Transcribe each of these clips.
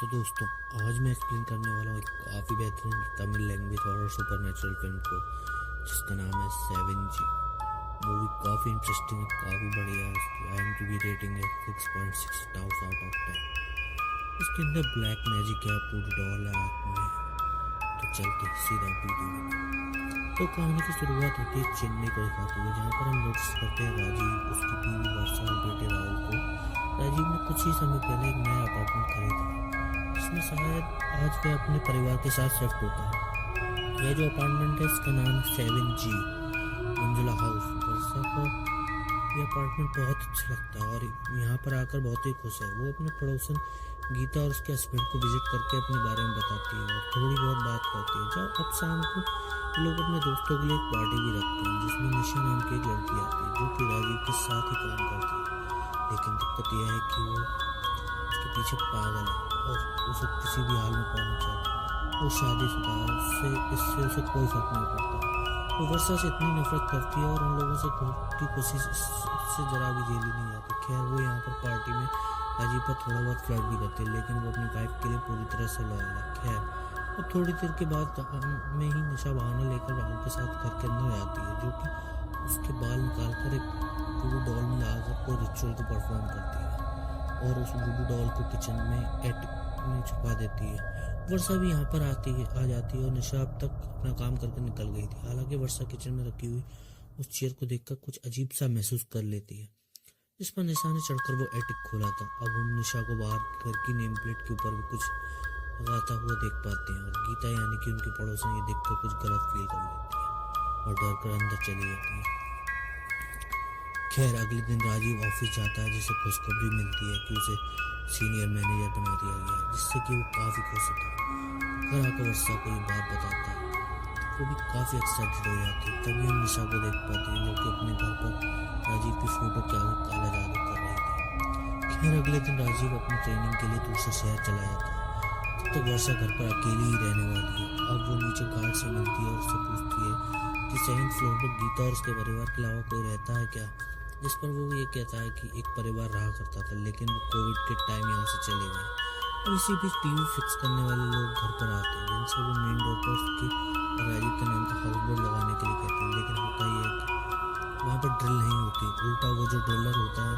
तो दोस्तों, आज मैं एक्सप्लेन करने वाला हूँ एक काफ़ी बेहतरीन Tamil language horror supernatural film को, जिसका नाम है 7G। मूवी काफ़ी इंटरेस्टिंग है, काफ़ी बढ़िया है। इसकी IMDb रेटिंग है 6.6 स्टार्स आउट ऑफ 10। इसके अंदर ब्लैक मैजिक है, पूरी डॉल है आँख में। तो चलते हैं सीधा वीडियो में। तो कहानी की शुरुआत होती है चेन्नई को दिखाते हुए, जहाँ पर हम नोटिस करते हैं राजीव, उसकी बीवी वर्षा और बेटे राहुल को। राजीव ने कुछ ही समय पहले एक नया अपार्टमेंट खरीदा है, जिसमें शायद आज वह अपने परिवार के साथ शिफ्ट होता है। यह जो अपार्टमेंट है, इसका नाम है 7G मंजुला हाउस। वर्षा को यह अपार्टमेंट बहुत अच्छा लगता है और यहाँ पर आकर बहुत ही खुश है। वो अपने पड़ोसन गीता और उसके हस्बैंड को विजिट करके अपने बारे में बताती है और थोड़ी बहुत बात करती है। जब अब शाम को लोग अपने दोस्तों के लिए एक पार्टी भी रखते हैं, जिसमें निशा नाम की एक लड़की आती है, जो कि राजीव के साथ ही काम करती है। लेकिन दिक्कत यह है कि वो उसके पीछे पागल है और उसे किसी भी हाल में पाना चाहता है। वो शादीशुदा है, इससे उसे कोई फर्क नहीं पड़ता। वो वर्षा से इतनी नफरत करती है और उन लोगों से की कोशिश इससे जरा भी झेली नहीं जाती। खैर, वो यहाँ पर पार्टी में राजीव पर थोड़ा बहुत फ्लर्ट भी करते हैं, लेकिन वो अपनी वाइफ के लिए पूरी तरह से लॉयल है। खैर, और थोड़ी देर के बाद में ही निशा बहाना लेकर राहुल के साथ घर के अंदर आती है, जो कि उसके बाल निकाल कर एक वुडू डॉल में लाकर कोई रिचुअल को परफॉर्म करती है और उस वुडू डॉल को किचन में एटिक में छुपा देती है। वर्षा भी यहाँ पर आ जाती है और निशा अब तक अपना काम करके निकल गई थी। हालांकि वर्षा किचन में रखी हुई उस चेयर को देखकर कुछ अजीब सा महसूस कर लेती है, जिस पर निशा ने चढ़कर वो एटिक खोला था। अब हम निशा को बाहर घर की नेम प्लेट के ऊपर भी कुछ लगाता हुआ देख पाते हैं और गीता यानी कि उनके पड़ोसन ये देखकर कुछ गलत फील कर लेती है और डर कर अंदर चली जाती है। खैर, अगले दिन राजीव ऑफिस जाता है, जिसे खुशखबरी मिलती है कि उसे सीनियर मैनेजर बना दिया गया, जिससे कि वो काफ़ी खुश होता है। घर आकर वर्षा को ये बात बताता है, वो भी काफ़ी एक्साइटेड हो जाती है। तभी हम निशा को देख पाते हैं, जो कि अपने घर पर राजीव की फोटो के आगे काला जादू कर रही थी। खैर, अगले दिन राजीव अपनी ट्रेनिंग के लिए दूसरे शहर चला जाता है। तब तक वर्षा घर पर अकेली ही रहने वाली है। अब वो नीचे गार्ड से मिलती है और उससे पूछती है कि 7th फ्लोर पर गीता और उसके परिवार के अलावा कोई रहता है क्या, जिस पर वो ये कहता है कि एक परिवार रहा करता था, लेकिन वो कोविड के टाइम यहाँ से चले गए। और इसी बीच टीवी फिक्स करने वाले लोग घर पर आते हैं, जिनसे वो मेन डोर पर उसके और राजीव के नाम का हाउस बोर्ड लगाने के लिए कहते हैं। लेकिन होता ही है कि वहाँ पर ड्रिल नहीं होती, उल्टा वो जो ड्रिलर होता है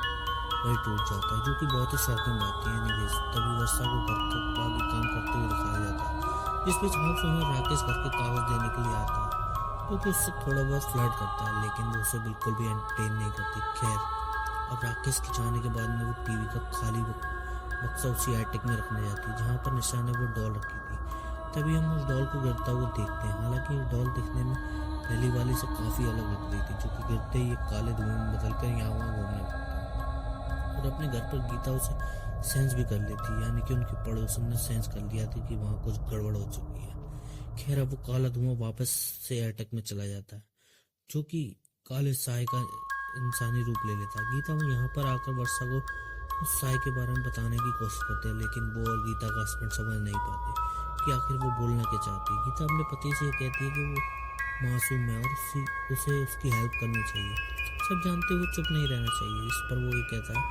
वही टूट जाता है, जो कि बहुत ही शॉकिंग बात है। एनीवेज, तभी वर्षा को घर का बाकी काम करते हुए दिखाया जाता है। इस बीच हाउस ओनर राकेश घर के कागज देने के लिए आता है, क्योंकि उससे थोड़ा बहुत फ्लर्ट करता है, लेकिन वो उसे बिल्कुल भी एंटरटेन नहीं करती। खैर, अब राकेश के जाने के बाद में वो टीवी का खाली बक्सा उसी एटिक में रखने जाती है, जहाँ पर निशा ने वो डॉल रखी थी। तभी हम उस डॉल को गिरता हुआ देखते हैं। हालांकि ये डॉल दिखने में पहली वाली से काफ़ी अलग लग रही थी, जो कि गिरते ही एक काले धुएं में बदलकर यहाँ वहाँ घूमने लगता है। और अपने घर पर गीता उसे सेंस भी कर लेती, यानी कि उनके पड़ोसन ने सेंस कर लिया था कि वहाँ कुछ गड़बड़ हो चुकी है। खैर, अब वो काला धुआं वापस से एटक में चला जाता है, जो कि काले साय का इंसानी रूप ले लेता है। गीता वो यहाँ पर आकर वर्षा को उस साय के बारे में बताने की कोशिश करते हैं, लेकिन वो और गीता का हस्बैंड समझ नहीं पाते कि आखिर वो बोलना क्या चाहती है। गीता अपने पति से कहती है कि वो मासूम है और उसे उसकी हेल्प करनी चाहिए। सब जानते हुए चुप नहीं रहना चाहिए। इस पर वो ये कहता है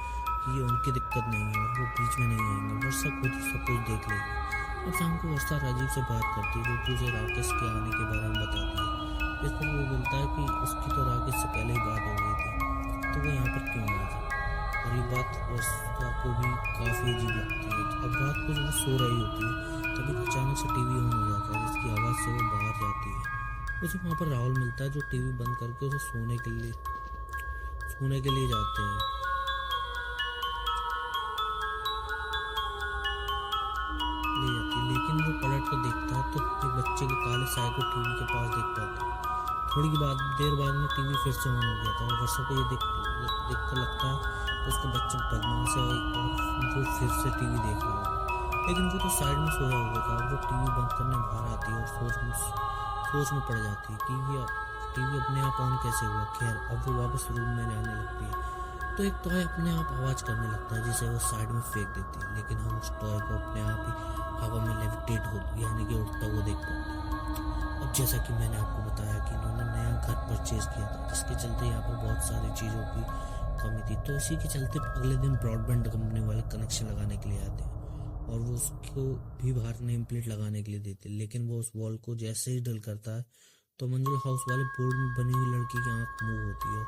कि ये उनकी दिक्कत नहीं है और वो बीच में नहीं आएंगे, वर्षा खुद सब कुछ देख लेगी। अब शाम को वर्षा राजीव से बात करती है, जो कि उसे राकेश के आने के बारे में बताती है। इस पर वो बोलता है कि उसकी तो राकेश से पहले ही बात हो गई थी, तो वो यहाँ पर क्यों आया था। और ये बात वर्षा को भी काफ़ी अजीब लगती है। अब रात को जब वो सो रही होती है, तभी अचानक से टीवी ऑन हो जाता है, जिसकी आवाज़ से वो बाहर जाती है। उसे वहाँ पर राहुल मिलता है, जो टीवी बंद करके उसे सोने के लिए जाते हैं। लेकिन वो पलट कर देखता है तो एक बच्चे के काले साय को टीवी के पास देख पाता है। थोड़ी देर बाद में टीवी फिर से ऑन हो गया था और वर्षा को ये देख कर लगता है कि उसका बच्चा बदमाश है और वो फिर से टीवी देख रहा है। लेकिन वो तो साइड में सोया हुआ था। वो टीवी बंद करने बाहर आती है और सोच में पड़ जाती है कि ये टीवी अपने आप ऑन कैसे हुआ। खैर, अब वो वापस रूम में जाने लगती है तो एक टॉय अपने आप आवाज़ करने लगता है, जिसे वो साइड में फेंक देती है। लेकिन हम उस टॉय को अपने आप ही हवा में लेविटेट हो यानी कि उड़ता हुआ देख पाते हैं। अब जैसा कि मैंने आपको बताया कि इन्होंने नया घर परचेज किया था, जिसके चलते यहाँ पर बहुत सारी चीज़ों की कमी थी। तो इसी के चलते अगले दिन ब्रॉडबैंड कंपनी वाले कनेक्शन लगाने के लिए आते हैं और वो उसको भी बाहर नेम प्लेट लगाने के लिए देते हैं, लेकिन वो उस वॉल को जैसे ही डल करता है तो मंजिल हाउस वाले बोर्ड में बनी हुई लड़की की आंख मूव होती है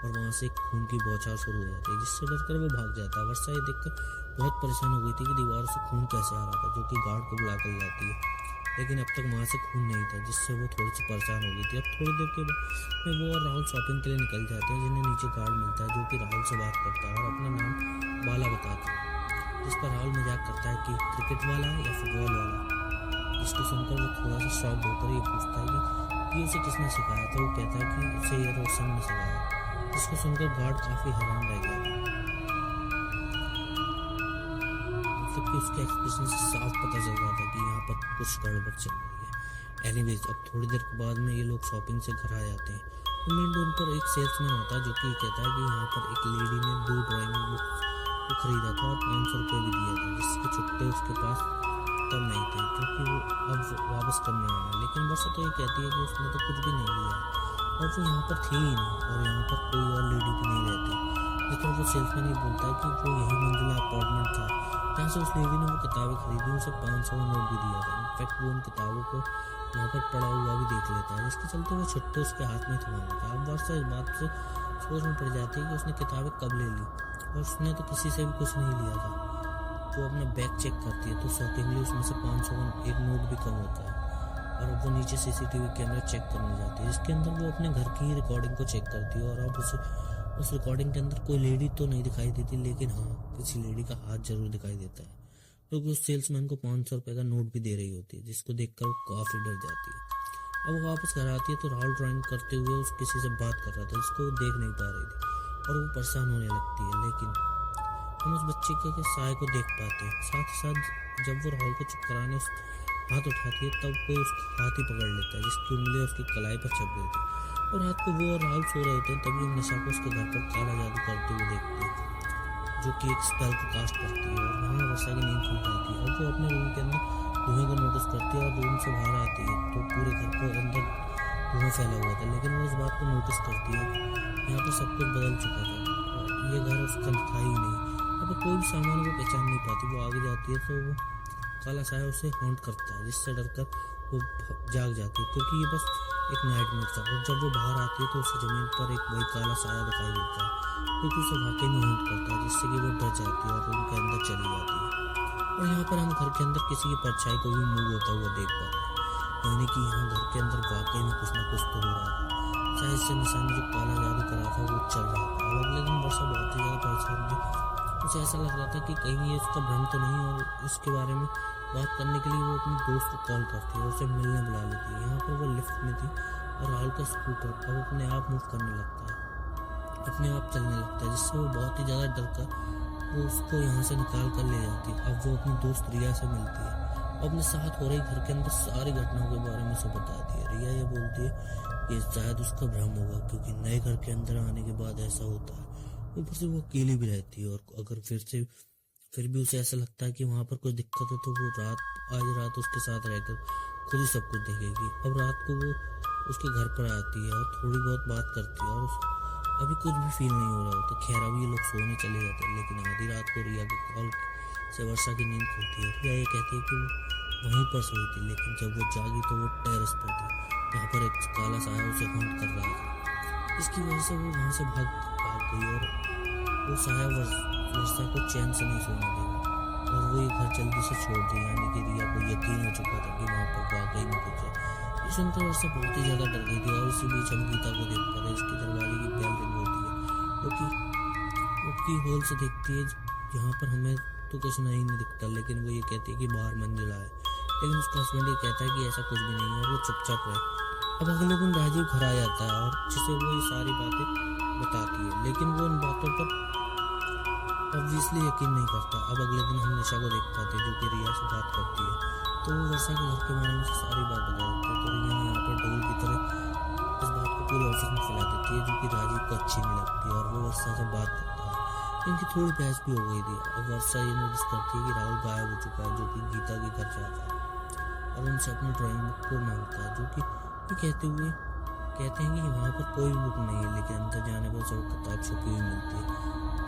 और वहाँ से खून की बौछार शुरू हो जाती है, जिससे डरकर वो भाग जाता है। वर्षा ये देखकर बहुत परेशान हो गई थी कि दीवारों से खून कैसे आ रहा था, जो कि गार्ड को बुला कर जाती है, लेकिन अब तक वहाँ से खून नहीं था, जिससे वो थोड़ी सी परेशान हो गई थी। अब थोड़ी देर के बाद में वो और राहुल शॉपिंग के लिए निकल जाते हैं, जिन्हें नीचे गार्ड मिलता है जो कि राहुल से बात करता है और अपना नाम बाला बताता है, जिस पर राहुल मजाक करता है कि क्रिकेट वाला या फुटबॉल वाला, जिसको सुनकर वो थोड़ा सा शॉक्ड होकर ये पूछता है कि ये उसे किसने सिखाया था। वो कहता है कि उसे ये रोशन ने सिखाया, जिसको सुनकर गार्ड काफी हैरान रह गया, मतलब कि उसके एक्सप्रेशन से साफ पता चल रहा था कि यहाँ पर कुछ गड़बड़ चल रही है। एनीवेज, अब थोड़ी देर के बाद में ये लोग शॉपिंग से घर आ जाते हैं तो मेन डोर पर एक सेल्समैन आता है जो कि कहता है कि यहाँ पर एक लेडी ने 2 ड्राइंग बुक्स को खरीदा था और 500 रुपये भी दिया था, जिसके छुट्टे उसके पास तब नहीं थे क्योंकि वो अब वापस करने आया। लेकिन वर्षा तो ये कहती है कि उसने तो कुछ भी नहीं लिया और वो यहाँ पर थी ही नहीं और यहाँ पर कोई और लेडी भी नहीं रहती। जिस पर वो सेल्समैन ये बोलता है कि वो यही मंजिला अपार्टमेंट था जहाँ से उस लेडी ने वो किताबें खरीदी, उसे 500 का नोट भी दिया था। इनफैक्ट वो उन किताबों को वहाँ पर पड़ा हुआ भी देख लेता है, जिसके चलते वो छुट्टे उसके हाथ में थमा लेता है। अब वर्षा इस बात से सोच में पड़ जाती है कि उसने किताबें कब ले ली और उसने तो किसी से भी कुछ नहीं लिया था। वो अपना बैग चेक करती है तो शॉकिंगली उसमें से 500 का एक नोट भी कम होता है और अब वो नीचे सीसीटीवी कैमरा चेक करने जाती है, जिसके अंदर वो अपने घर की रिकॉर्डिंग को चेक करती है और अब उसे उस रिकॉर्डिंग के अंदर कोई लेडी तो नहीं दिखाई देती, लेकिन हाँ किसी लेडी का हाथ जरूर दिखाई देता है क्योंकि उस सेल्समैन को 500 रुपये का नोट भी दे रही होती है, जिसको देखकर वो काफ़ी डर जाती है। अब वो वापस घर आती है तो राहुल ड्राइंग करते हुए उस किसी से बात कर रहा था जिसको वो देख नहीं पा रही थी और वो परेशान होने लगती है। लेकिन हम उस बच्चे के साय को देख पाते हैं। साथ ही साथ जब वो राहुल को चुप कराने उस हाथ उठाती है तब कोई उसका हाथ ही पकड़ लेता है, जिसकी उंगलियां उसकी कलाई पर छप गई थी और रात को वो और राहुल सो रहे होते हैं तभी निशा को उसके घर पर काला जादू करते हुए देखते हैं, जो कि एक स्पेल को कास्ट करती है और वहाँ वर्षा की नींद खुल जाती है। और वो अपने रूम के अंदर धुएं को नोटिस करती है और रूम से बाहर आती है तो पूरे घर को अंदर धुआं फैला हुआ था, लेकिन वो इस बात को नोटिस करती है कि यहाँ पर सब कुछ बदल चुका था और ये घर उसका था ही नहीं। अब कोई भी सामान वो पहचान नहीं पाती। वो आगे जाती है तो वो काला साया उसे हॉन्ट करता है, जिससे डरकर वो जाग जाती है क्योंकि ये बस एक नाइटमेयर था। और जब वो बाहर आती है तो उसे जमीन पर एक वही काला साया दिखाई देता है क्योंकि उसे वाकई में हॉन्ट करता है, जिससे कि वो डर जाती है और रूम के अंदर चली जाती है। और यहाँ पर हम घर के अंदर किसी की परछाई को भी मूव होता हुआ देख पाते हैं, यानी कि यहाँ घर के अंदर वाकई में कुछ ना कुछ तो हो रहा था। शायद से निशान ने जो काला जादू करा था वो चल रहा था। और अगले दिन वर्षा बहुत ही ज़्यादा परेशान थी। उसे ऐसा लग रहा था कि कहीं ये उसका भ्रम तो नहीं, और इसके बारे में बात करने के लिए वो अपने दोस्त को कॉल करती है और उसे मिलने बुला लेती है। यहाँ पर वो लिफ्ट में थी और राहुल का स्कूटर अब अपने आप मूव करने लगता है, अपने आप चलने लगता है, जिससे वो बहुत ही ज़्यादा डर कर वो उसको यहाँ से निकाल कर ले जाती है। अब वो अपनी दोस्त रिया से मिलती है और अपने साथ हो रही घर के अंदर सारी घटनाओं के बारे में उसे बताती है। रिया ये बोलती है कि शायद उसका भ्रम होगा क्योंकि नए घर के अंदर आने के बाद ऐसा होता है। ऊपर से वो अकेली भी रहती है और अगर फिर भी उसे ऐसा लगता है कि वहाँ पर कुछ दिक्कत है तो वो आज रात उसके साथ रहकर खुद ही सब कुछ देखेगी। अब रात को वो उसके घर पर आती है और थोड़ी बहुत बात करती है और अभी कुछ भी फील नहीं हो रहा होता। खैर अभी ये लोग सोने चले जाते हैं, लेकिन आधी रात को रिया की कॉल से वर्षा की नींद खुलती है। रिया ये कहती है कि वो वहीं पर सोई थी, लेकिन जब वो जागी तो वो टेरेस पर थी जहाँ पर एक काला साया उसे हॉन्ट कर रहा था। इसकी वजह से वो वहाँ से भाग गई और वो साया वर्षा को चैन से नहीं सोने देगा और वो ये घर जल्दी से छोड़ दी। यानी कि रिया को यकीन हो चुका था कि वहाँ पर वाकई में कुछ है। ये सुनकर वर्षा बहुत ही ज़्यादा डर गई थी और इसी बीच हम गीता को देख पाते इसके दरवाजे की बेल रिंग होती है। वो की होल से देखती है यहाँ पर हमें तो कुछ नहीं दिखता, लेकिन वो ये कहती है कि बाहर मंजिला है, लेकिन उसका हस्बैंड ये कहता है कि ऐसा कुछ भी नहीं है और वो चुपचाप रहे। अब अगले दिन राजीव घर आ जाता है और जिसे वो ये सारी बातें बताती है, लेकिन वो इन बातों पर ऑब्वियसली यकीन नहीं करता। अब अगले दिन हम निशा को देख पाते हैं जो कि रिया से बात करती है, तो वो वर्षा के घर के बारे में सारी बात बता देती है। तो रिया यहाँ पर ढोल की तरह इस बात को पूरे ऑफिस में फैला देती है जो कि राजीव को अच्छी नहीं लगती है और वो वर्षा से बात करता है। इनकी थोड़ी बहस भी हो गई थी। अब वर्षा ये नोटिस करती है कि राहुल गायब हो चुका है, जो कि गीता के घर जाता है और उनसे अपनी ड्राइंग बुक को मांगता है, जो कि कहते हैं कि वहाँ पर कोई बुक नहीं है, लेकिन अंदर जाने पर सब किताब छुपी हुई मिलती है।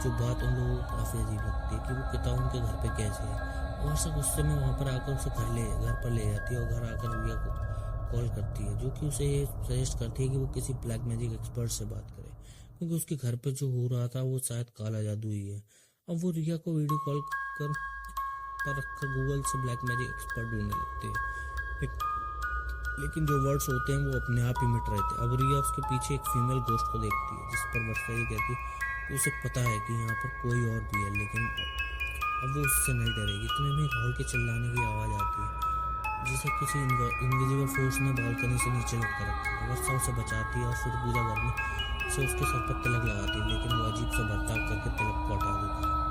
जो बात उन लोगों को काफ़ी अजीब लगती है कि वो किताब उनके घर पे कैसे है। वर्षा गुस्से में वहाँ पर आकर उसे घर पर ले जाती है और घर आकर रिया को कॉल करती है, जो कि उसे ये सजेस्ट करती है कि वो किसी ब्लैक मैजिक एक्सपर्ट से बात करे, क्योंकि उसके घर पे जो हो रहा था वो शायद काला जादू ही है। अब वो रिया को वीडियो कॉल पर रखकर गूगल से ब्लैक मैजिक एक्सपर्ट ढूंढने लगती है, लेकिन जो वर्ड्स होते हैं वो अपने आप ही मिट रहे थे। अब रिया उसके पीछे एक फीमेल गोस्ट को देखती है, जिस पर वर्षा ये कहती है कि उसे पता है कि यहाँ पर कोई और भी है, लेकिन अब वो उससे नहीं डरेगी। इतने में राहुल के चिल्लाने की आवाज़ आती है, जिसे किसी इनविजिबल फोर्स ने बालकनी से नीचे लटका रखा है। वर्षा उसे बचाती है और फिर पूजा करने से उसके सर पर तिलक लगाती है, लेकिन वो अजीब सा बर्ताव करके तिलक को हटा देता है।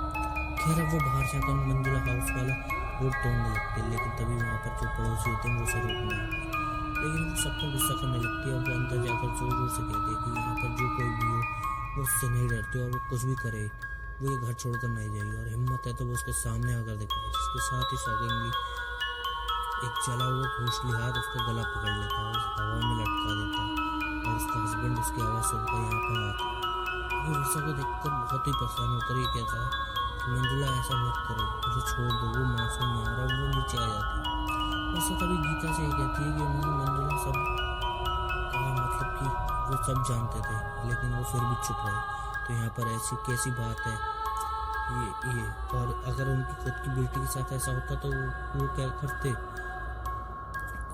खैर अब वो बाहर जाकर मंजुला हाउस वाला बोर्ड तोड़ने लगती है, लेकिन तभी वहाँ पर जो पड़ोसी होते हैं वो उसे रोकने आते हैं, लेकिन वो सब पर गुस्सा करने लगती है। अब वो अंदर जाकर जोर जोर से कहती है कि यहाँ पर जो कोई भी हो वो उससे नहीं डरती और वो कुछ भी करे वो ये घर छोड़कर नहीं जाएगी, और हिम्मत है तो वो उसके सामने आकर दिखाए। जिसके साथ ही शॉकिंगली एक जला हुआ घोंसली हाथ उसका गला पकड़ लेता है और उसे हवा में लटका देता है, और उसका हस्बैंड उसकी आवाज़ सुनकर यहाँ पर आता है। वो वर्षा को देखकर बहुत ही परेशान होकर ये कहता है कि मंजुला ऐसा मत करो, उसे छोड़ दो, वो मासूम है, और अब वो नीचे आ जाती है। वैसे तभी गीता से ये कहती है कि उन्होंने मंजुला सब कहा, मतलब कि वो सब जानते थे लेकिन वो फिर भी चुप रहे, तो यहाँ पर ऐसी कैसी बात है ये और अगर उनकी खुद की बेटी के साथ ऐसा होता तो वो क्या करते।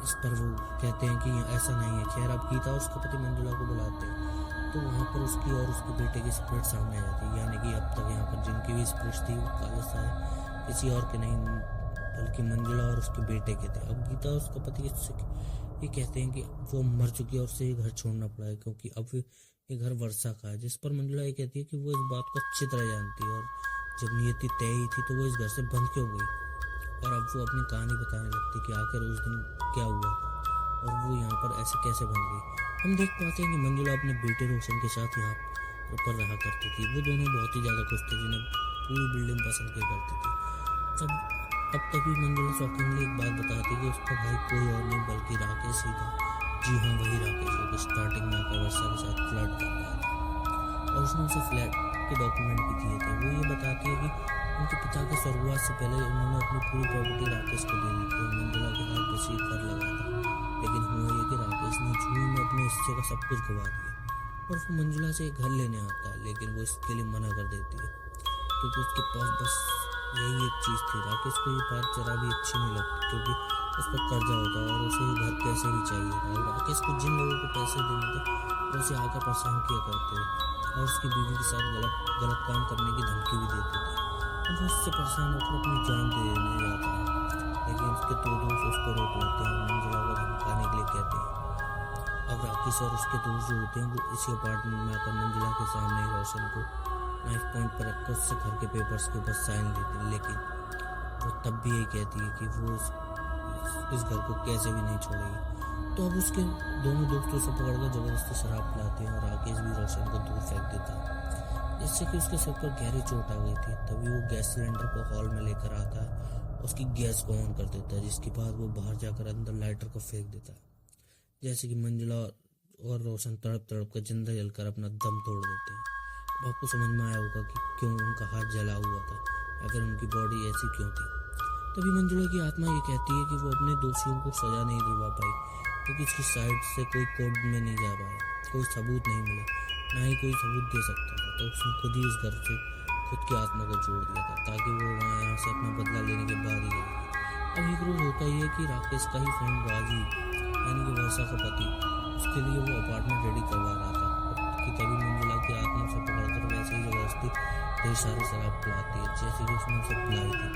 इस पर वो कहते हैं कि ऐसा नहीं है। खैर अब गीता और उसका पति मंजुला को बुलाते हैं, तो वहाँ पर उसकी और उसके बेटे की स्पिरिट सामने आ जाती है, यानी कि अब तक यहाँ पर जिनकी भी स्पिरिट थी वो कालसा है, किसी और के नहीं बल्कि मंजुला और उसके बेटे के थे। अब गीता और उसका पति ये कहते हैं कि वो मर चुकी है और उसे ये घर छोड़ना पड़ा है, क्योंकि अब ये घर वर्षा का है। जिस पर मंजुला ये कहती है कि वो इस बात को अच्छी तरह जानती है, और जब नियति तय ही थी तो वो इस घर से बंद क्यों गई। और अब वो अपनी कहानी बताने लगती कि आखिर उस दिन क्या हुआ था और वो यहाँ पर ऐसे कैसे बन गई। हम देख पाते हैं कि मंजुला अपने बेटे रोशन के साथ यहाँ पर रहा करती थी। वो दोनों बहुत ही ज़्यादा खुश थे, जिन्हें पूरी बिल्डिंग पसंद किया करती थी। अब तभी मंजुला शॉकिंगली एक बात बताती है कि उसका भाई कोई और नहीं बल्कि राकेश ही था। जी हाँ, वही राकेश जो कि स्टार्टिंग में आकर वर्षा के साथ फ्लर्ट कर रहा था, और उसने उसे फ्लैट के डॉक्यूमेंट भी दिए थे। वो ये बताती है कि उनके पिता के स्वर्गवास से पहले उन्होंने अपनी पूरी प्रॉपर्टी राकेश को दे दी थी और मंजुला के हाथ बस ये कर लगा था, लेकिन हुआ ये कि राकेश ने जुए में अपने हिस्से का सब कुछ गवा दिया, और वो मंजुला से एक घर लेने आता है, लेकिन वो इसके लिए मना कर देती है क्योंकि उसके पास बस यही एक चीज़ थी। राकेश को ये बात जरा भी अच्छी नहीं लगती, क्योंकि उस पर कर्जा होता और उसे ये घर कैसे भी चाहिए था। और राकेश को जिन लोगों को पैसे देने थे वो उसे आकर परेशान किया करते और उसकी बीवी के साथ गलत काम करने की धमकी भी देते थे। वो उससे परेशान होकर अपनी जान दे देने जाता है, लेकिन उसके दो दोस्त उसको रोक लेते हैं और मंजुला को धमकाने के लिए कहते हैं। अब राकेश और उसके दोस्त जो होते हैं वो इसी अपार्टमेंट में आकर मंजुला के सामने ही रोशन को नाइफ पॉइंट पर रखकर उससे घर के पेपर्स के ऊपर साइन लेते हैं, लेकिन वो तब भी यही कहती है कि वो इस घर को कैसे भी नहीं छोड़ेगी। तो अब उसके दोनों दोस्तों से पकड़कर जबरदस्ती शराब पिलाते हैं और राकेश भी रोशन को दूर फेंक देता है, जिससे कि उसके सिर पर गहरी चोट आ गई थी। तभी वो गैस सिलेंडर को हॉल में लेकर आता है, उसकी गैस को ऑन कर देता है, जिसके बाद वो बाहर जाकर अंदर लाइटर को फेंक देता है, जैसे कि मंजुला और रोशन तड़प तड़प कर जिंदा जलकर अपना दम तोड़ देते हैं। अब आपको समझ में आया होगा कि क्यों उनका हाथ जला हुआ था या फिर उनकी बॉडी ऐसी क्यों थी। तभी मंजुला की आत्मा ये कहती है कि वो अपने दोषियों को सजा नहीं दिलवा पाई, क्योंकि उसकी साइड से कोई कोर्ट में नहीं जा पाया, कोई सबूत नहीं मिला, ना ही कोई सबूत दे सकता था। तो उसने खुद ही इस घर से खुद की आत्मा को जोड़ दिया था, ताकि वो यहाँ से अपना बदला लेने के बाद ही जाएगी। अब एक रोज होता ही है कि राकेश का ही फ्रेंड राजी, यानी कि वर्षा का पति, उसके लिए वो अपार्टमेंट रेडी करवा रहा था कि तभी मंजुला की आत्मा से पकड़कर वैसे ही जबरदस्ती ढेर सारी शराब पिलाती है, जैसे कि उसने उसे पिलाई थी,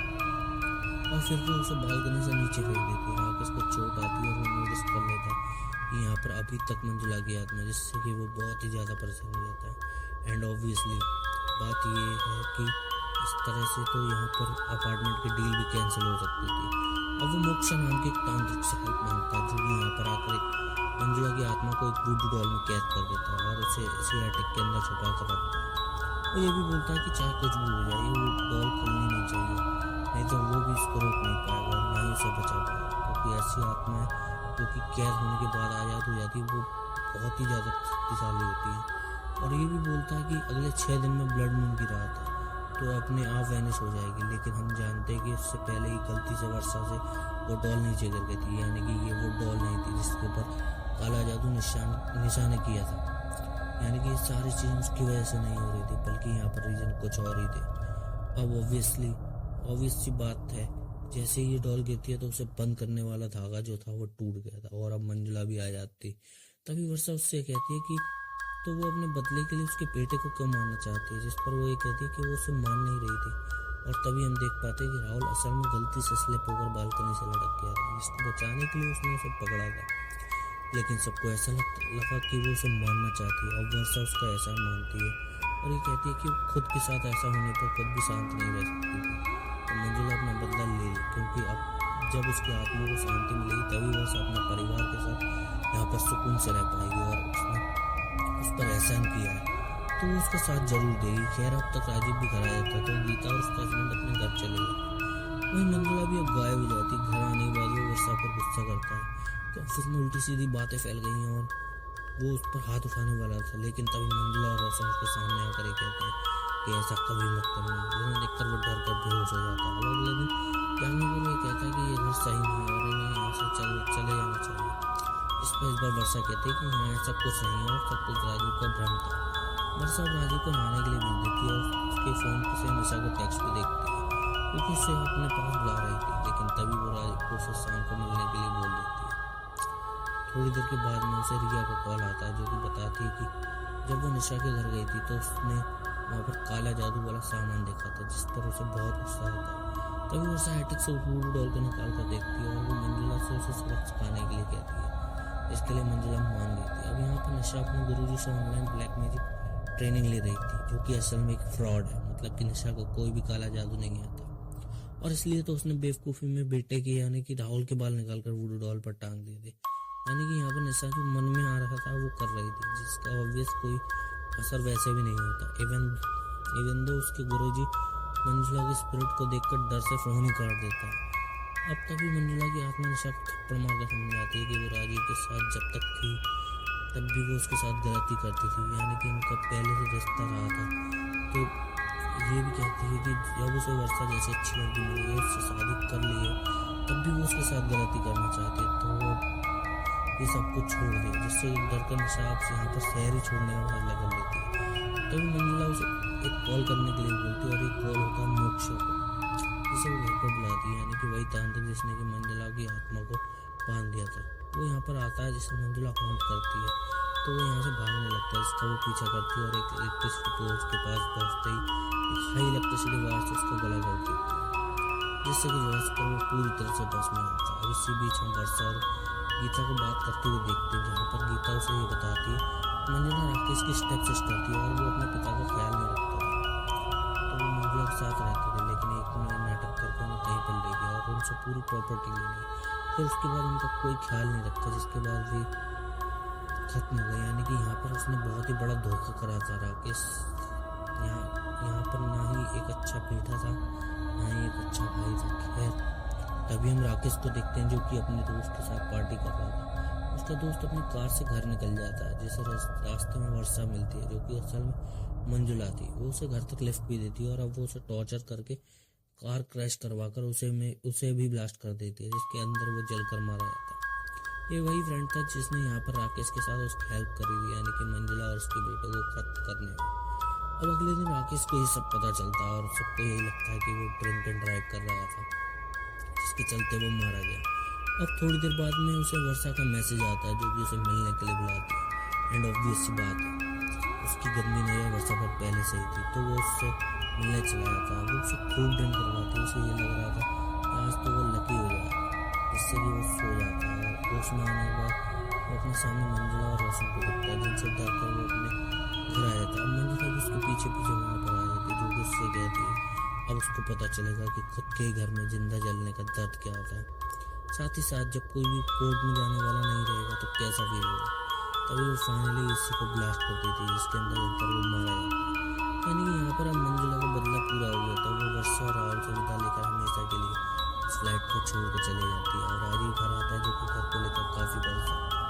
और फिर वो उसे बालकनी से नीचे फेंक देती है। राकेश को चोट आती है और वो नोटिस कर लेता है कि यहाँ पर अभी तक मंजुला की आत्मा, जिससे कि वो बहुत ही ज़्यादा परेशान हो जाता है। एंड ऑब्वियसली बात ये है कि इस तरह से तो यहाँ पर अपार्टमेंट की डील भी कैंसिल हो सकती थी। अब वो मोक्षा नाम के एक तांत्रिक से हेल्प मांगता है, जो कि यहाँ पर आकर एक मंजुला की आत्मा को एक वुडू डॉल में कैद कर देता है और उसे इसी एटिक के अंदर छुपा कर रखता है। वो ये भी बोलता है कि चाहे कुछ भी हो जाए वो डॉल खोलनी नहीं चाहिए, नहीं तो वो भी इसको रोक नहीं पाएगा और ना ही उसे बचा पाएगा, क्योंकि ऐसी आत्मा है जो कि कैद होने के बाद आज़ाद हो जाती है, वो बहुत ही ज़्यादा शक्तिशाली होती है। और ये भी बोलता है कि अगले 6 दिन में ब्लड मून की रात है, तो तो अपने आप वैनिश हो जाएगी। लेकिन हम जानते हैं कि इससे पहले ही गलती से वर्षा से वो डॉल नीचे गिर गई थी, यानी कि ये वो डॉल नहीं थी जिसके ऊपर काला जादू निशाने किया था। यानी कि सारी चीज़ें उसकी वजह से नहीं हो रही थी, बल्कि यहाँ पर रीज़न कुछ और ही थे। अब ऑब्वियस सी बात है, जैसे ही ये डॉल गिरती है तो उसे बंद करने वाला धागा जो था वो टूट गया था और अब मंजुला भी आ जाती। तभी वर्षा उससे कहती है कि तो वो अपने बदले के लिए उसके बेटे को क्यों मारना चाहती है, जिस पर वो ये कहती है कि वो उसे मान नहीं रही थी। और तभी हम देख पाते हैं कि राहुल असल में गलती से स्लिप होकर बालकनी से लटक गया था, जिसको बचाने के लिए उसने उसे पकड़ा था। लेकिन सबको ऐसा लगा कि वो उसे मारना चाहती है। अब वर्षा उसका एहसान मानती है और ये कहती है कि खुद के साथ ऐसा होने पर खुद भी शांत नहीं रह सकती थी। तो मंजुला अपना बदला ले ली, क्योंकि अब जब उसकी आत्मा को शांति मिलेगी तभी वह अपने परिवार के साथ यहाँ पर सुकून से रह पाएगी। और उसने उस पर एहसान किया है तो वो उसका साथ जरूर देगी। खैर अब तक राजीव भी घर आ जाता तो गीता और उसका हस्बैंड अपने घर चले गए। वहीं मंजुला भी अब गायब हो जाती। घर आने के बाद वो वर्षा पर गुस्सा करता है कि ऑफिस में उल्टी सीधी बातें फैल गई हैं और वो उस पर हाथ उठाने वाला था। लेकिन तभी मंजुला और रोशन उसके सामने आकर ये कहते हैं कि ऐसा कभी मत करना, जिन्हें देखकर वो डर कर बेहोश हो जाता है। अब अगले दिन जागने पर ये कहता है कि ये घर सही नहीं है और इन्हें यहाँ से चले जाना चाहिए। इस बार वर्षा कहती है कि हाँ ऐसा कुछ नहीं है और सब कुछ राजीव का भ्रम था। वर्षा राजीव को नहाने के लिए भेज देती है और उसके फ़ोन से निशा को टेक्स्ट भी देखती है क्योंकि उसे अपने पास बुला रही थी। लेकिन तभी वो राजीव को उसे शाम को मिलने के लिए बोल देती है। थोड़ी देर के बाद में उसे रिया का कॉल आता है जो कि बताती है कि जब वो निशा के घर गई थी तो उसने वहाँ पर काला जादू वाला सामान देखा था, जिस पर उसे बहुत गुस्सा आता है। तभी वर्षा हैटिक से वुडू डॉल को निकाल कर देखती है और वो मंजुला से उसे सबक सिखाने के लिए कहती है। इसके लिए मंजुला मान गई थी। अब यहाँ पर निशा अपने गुरुजी से ऑनलाइन ब्लैक मैजिक ट्रेनिंग ले रही थी, जो कि असल में एक फ्रॉड है। मतलब कि निशा को कोई भी काला जादू नहीं आता और इसलिए तो उसने बेवकूफ़ी में बेटे के यानी कि राहुल के बाल निकाल कर वुडू डॉल पर टांग दिए थे। यानी कि यहाँ पर निशा जो मन में आ रहा था वो कर रही थी, जिसका ऑब्वियस कोई असर वैसे भी नहीं होता। इवन दो उसके गुरुजी मंजुला के स्पिरिट को देखकर डर से फोन ही काट देता है। अब तभी मंजुला की आत्मा निशा को थप्पड़ मारकर समझाती है कि वो राजीव के साथ जब तक थी तब भी वो उसके साथ गलती करती थी, यानी कि उनका पहले से रिश्ता रहा था। तो ये भी कहती है कि जब उसे वर्षा जैसे अच्छी लड़की मिली है उससे शादी कर ली है तब भी वो उसके साथ गलती करना चाहती है। तो वो ये सब कुछ छोड़ दे, जिससे डर कर निशा आपसे यहाँ पर शहर ही छोड़ने का फैसला कर लेती है। तभी मंजुला उसे एक कॉल करने के लिए बोलती है और एक कॉल होता है मोक्ष को, जिसे वो घर पर बुलाती है, यानी कि वही तांत्रिक जिसने कि मंजुला की आत्मा को बांध दिया था। वो यहाँ पर आता है जिसे मंजुला हॉन्ट करती है, तो वो यहाँ से भागने लगता है, जिसका वो पीछा करती है और एक इलेक्ट्रिसिटी पोल के पास पहुँचते ही एक हाई इलेक्ट्रिसिटी वायर से उसको गला कर देती है, जिससे कि झुलस कर वो पूरी तरह से बस में आता है। इसी बीच हम वर्षा और गीता को बात करते हुए देखते हैं, जहाँ पर गीता उसे ये बताती है मंजुला राकेश की स्टेप सिस्टर थी और वो अपने पिता का ख्याल नहीं रखता था। तो वो मंजुला के साथ रहते थे, लेकिन एक नाटक करके उन्हें कहीं पर ले गया और उनसे पूरी प्रॉपर्टी ले ली। फिर उसके बाद उनका कोई ख्याल नहीं रखता, जिसके बाद भी खत्म हो गए। यानी कि यहाँ पर उसने बहुत ही बड़ा धोखा करा था राकेश। यहाँ पर ना ही एक अच्छा बेटा था ना ही एक अच्छा भाई था। खैर तभी हम राकेश को देखते हैं जो कि अपने दोस्त के साथ पार्टी कर रहा था। उसका दोस्त अपनी कार से घर निकल जाता है, जिसे रास्ते में वर्षा मिलती है जो कि असल में मंजुला थी। वो उसे घर तक लिफ्ट भी देती है और अब वो उसे टॉर्चर करके कार क्रैश करवाकर उसे भी ब्लास्ट कर देती है, जिसके अंदर वो जलकर मारा जाता है। ये वही फ्रेंड था जिसने यहाँ पर राकेश के साथ उसकी हेल्प करी थी, यानी कि मंजुला और उसके बेटे को खत्म करने में। अब अगले दिन राकेश को ये सब पता चलता है और सबको यही लगता है कि वो ड्रिंक एंड ड्राइव कर रहा था, जिसके चलते वो मारा गया। अब थोड़ी देर बाद में उसे वर्षा का मैसेज आता है जो कि उसे मिलने के लिए बुलाती है। एंड ऑब्वियस सी बात है, उसकी गंदी नजर वर्षा पर पहले से ही थी, तो वो उससे मिलने चला जाता है। वो उसे खूब ड्रिंक करवाती है। उसे ये लग रहा था कि आज तो वो लकी हो जाए, जिससे कि वो सो जाता है। और होश में आने के बाद वो अपने सामने मंजुला और रोशन को देखता है, जिनसे डर कर वो अपने घर आ जाता है। अब मंजुला भी उसके पीछे पीछे वहाँ पर आ जाती है, जो कि उससे कहती है अब उसको पता चलेगा कि खुद के घर में जिंदा जलने का दर्द क्या होता है। साथ ही साथ जब कोई भी कोर्ट में जाने वाला नहीं रहेगा तो कैसा फील होगा। तभी वो फाइनली इसी को ब्लास्ट कर देती है, जिसके अंदर उनपर वो मारा जाता है। यानी कि यहाँ पर अब मंजुला का बदला पूरा हो गया था। वो वर्षा और राहुल से विदा लेकर हमेशा के लिए इस फ्लैट को छोड़ कर चले जाती है और राजीव घर आता है, जो कि घर को लेकर काफ़ी परेशान था।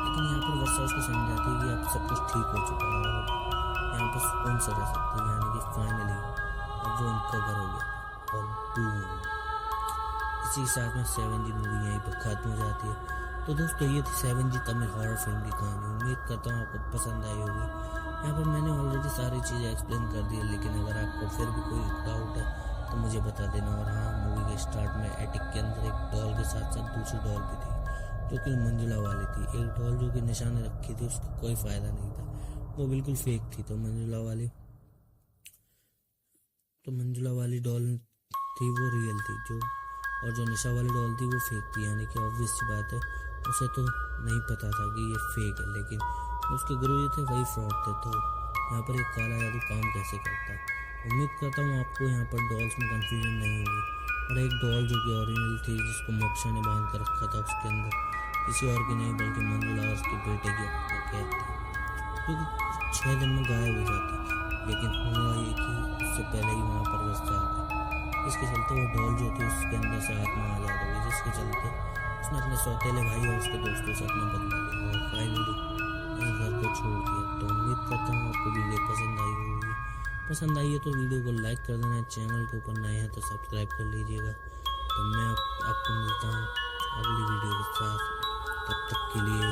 लेकिन यहाँ पर वर्षा उसको समझाती है कि अब सब कुछ ठीक हो चुका है और यहाँ पर सुकून से रह सकते हैं। यानी कि फाइनली अब वो इनका घर हो गया और बूम, इसी के साथ में 7G मूवी यहीं पर खत्म हो जाती है। तो दोस्तों ये थी 7G तमिल हॉरर फिल्म की कहानी। उम्मीद करता हूँ आपको पसंद आई होगी। यहाँ पर मैंने ऑलरेडी सारी चीज़ें एक्सप्लेन कर दी है, लेकिन अगर आपको फिर भी कोई डाउट है तो मुझे बता देना। और हाँ, मूवी के स्टार्ट में एटिक के अंदर एक डॉल के साथ साथ दूसरी डॉल भी थी जो कि मंजुला वाली थी। एक डॉल जो कि निशाने रखी थी उसका कोई फ़ायदा नहीं था, वो बिल्कुल फेक थी। तो मंजुला वाली डॉल थी वो रियल थी, और जो निशा वाली डॉल थी वो फेक थी। यानी कि ऑब्वियस सी बात है, उसे तो नहीं पता था कि ये फेक है, लेकिन उसके गुरुजी थे वही फ्रॉड थे। तो यहाँ पर एक काला जादू काम कैसे करता है। उम्मीद करता हूँ आपको यहाँ पर डॉल्स में कंफ्यूजन नहीं होगी। और एक डॉल जो कि ओरिजिनल थी, जिसको मोक्षा ने बांध कर रखा था उसके अंदर, किसी और की नहीं बल्कि मंजुला और उसके बेटे की कैद थी, जो कि 6 दिन में गायब हो जाती। लेकिन हुआ ये कि उससे पहले ही वहाँ पर बसता आ गया। इसके चलते वो डॉल जो थी उसके अंदर से आत्मा आज़ाद हो गई, जिसके चलते उसने अपने सौतेले भाई और उसके दोस्तों से अपना बदला लिया और फाइनली इस घर को छोड़ दिया। तो उम्मीद करता हूँ आपको वीडियो पसंद आई होगी। पसंद आई है तो वीडियो को लाइक कर देना, चैनल के ऊपर नए हैं तो सब्सक्राइब कर लीजिएगा। तो मैं आपको मिलता हूँ अगली वीडियो के साथ, तब तक के लिए